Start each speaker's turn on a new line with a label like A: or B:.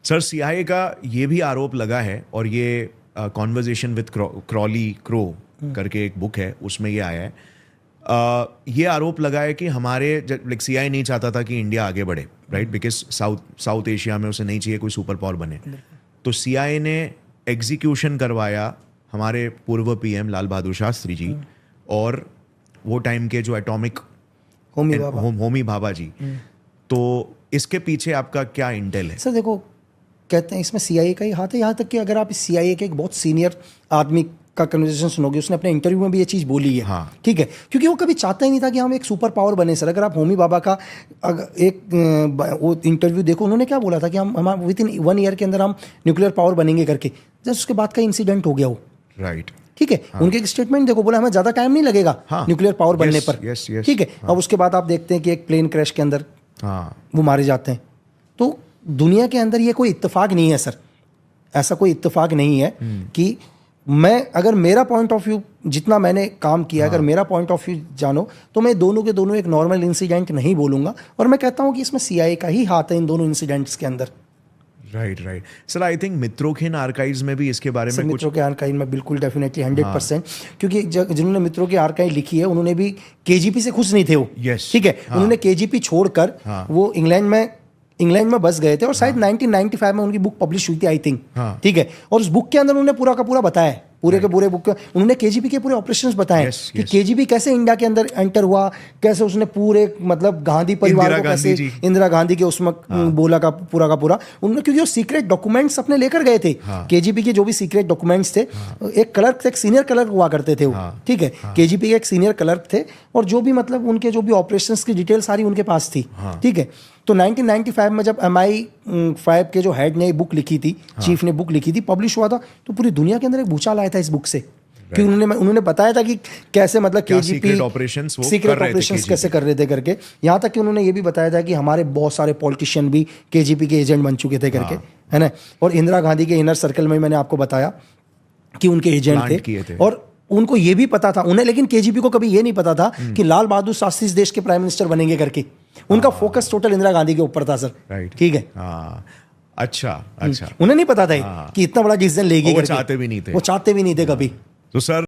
A: Sir CIA का ये भी आरोप लगा है, और ये कॉन्वर्जेशन विद क्रॉली क्रो करके एक बुक है, उसमें ये आया है। ये आरोप लगा है कि हमारे लाइक सीआईए नहीं चाहता था कि इंडिया आगे बढ़े, राइट, बिकॉज साउथ एशिया में उसे नहीं चाहिए कोई सुपर पावर बने। तो सीआईए ने एग्जीक्यूशन करवाया हमारे पूर्व पीएम लाल बहादुर शास्त्री जी और वो टाइम के जो एटॉमिक होमी भाभा जी। तो इसके पीछे आपका क्या इंटेल है?
B: सर देखो, कहते हैं इसमें सीआईए का ही हाथ है। यहाँ तक कि अगर आप सीआईए के एक बहुत सीनियर आदमी का कन्वर्सेशन सुनोगे, उसने अपने इंटरव्यू में भी ये चीज़ बोली है।
A: हाँ।
B: ठीक है, क्योंकि वो कभी चाहता ही नहीं था कि हम एक सुपर पावर बने। सर अगर आप होमी भाभा का एक वो इंटरव्यू देखो, उन्होंने क्या बोला था कि हम विद इन 1 ईयर के अंदर हम न्यूक्लियर पावर बनेंगे करके। जस्ट उसके बाद का इंसिडेंट हो गया वो,
A: राइट।
B: ठीक है। हाँ। उनके एक स्टेटमेंट देखो, बोला हमें ज़्यादा टाइम नहीं लगेगा न्यूक्लियर पावर बनने पर। ठीक है। अब उसके बाद आप देखते हैं कि एक प्लेन क्रैश के अंदर वो मारे जाते हैं। तो दुनिया के अंदर ये कोई इत्तेफाक नहीं है सर, ऐसा कोई इत्तेफाक नहीं है कि मैं, अगर मेरा पॉइंट ऑफ व्यू, जितना मैंने काम किया, अगर मेरा पॉइंट ऑफ व्यू जानो, तो मैं दोनों के दोनों एक नॉर्मल इंसिडेंट नहीं बोलूंगा। और मैं कहता हूं कि इसमें सीआईए का ही हाथ है इन दोनों इंसिडेंट्स के अंदर।
A: राइट। सर आई थिंक मित्रों आर्काइव्स में भी इसके बारे में
B: मित्रों के आर्काइव में बिल्कुल डेफिनेटली 100%, क्योंकि जिन्होंने मित्रों की आर्काइव लिखी है उन्होंने भी केजीपी से खुश नहीं थे वो। ठीक है। उन्होंने केजीपी छोड़कर वो इंग्लैंड में बस गए थे, और शायद 1995 में उनकी बुक पब्लिश हुई थी, आई थिंक। ठीक है। और उस बुक के अंदर उन्होंने पूरा का पूरा बताया, पूरे के पूरे बुक उन्होंने केजीपी के पूरे ऑपरेशंस बताए कि केजीपी कैसे इंडिया के अंदर एंटर हुआ, कैसे उसने पूरे मतलब गांधी परिवार को कैसे, इंदिरा गांधी के उसमें बोला का पूरा उन्होंने, क्योंकि वो सीक्रेट डॉक्यूमेंट्स अपने लेकर गए थे। केजीपी के जो भी सीक्रेट डॉक्यूमेंट्स थे, एक क्लर्क, एक सीनियर क्लर्क हुआ करते थे वो। ठीक है। केजीपी के एक सीनियर क्लर्क थे, और जो भी मतलब उनके जो भी ऑपरेशंस की डिटेल सारी उनके पास थी। ठीक है। तो 1995 में जब MI5 के जो हेड ने बुक लिखी थी, चीफ ने बुक लिखी थी, पब्लिश हुआ था, तो पूरी दुनिया के अंदर एक भूचाल आया था इस बुक से। कि उन्होंने बताया था कि कैसे मतलब केजीपी सीक्रेट ऑपरेशंस कैसे कर रहे थे करके। यहाँ तक कि उन्होंने ये भी बताया था कि हमारे बहुत सारे पॉलिटिशियन भी केजीपी के एजेंट बन चुके थे करके, है ना। और इंदिरा गांधी के इनर सर्कल में मैंने आपको बताया कि उनके एजेंट थे, और उनको ये भी पता था उन्हें, लेकिन केजीपी को कभी ये नहीं पता था कि लाल बहादुर शास्त्री इस देश के प्राइम मिनिस्टर बनेंगे करके। उनका फोकस टोटल इंदिरा गांधी के ऊपर था सर। ठीक है।
A: अच्छा।
B: उन्हें नहीं पता था कि इतना बड़ा डिसीजन लेगी,
A: वो चाहते भी नहीं थे
B: कभी।
A: तो सर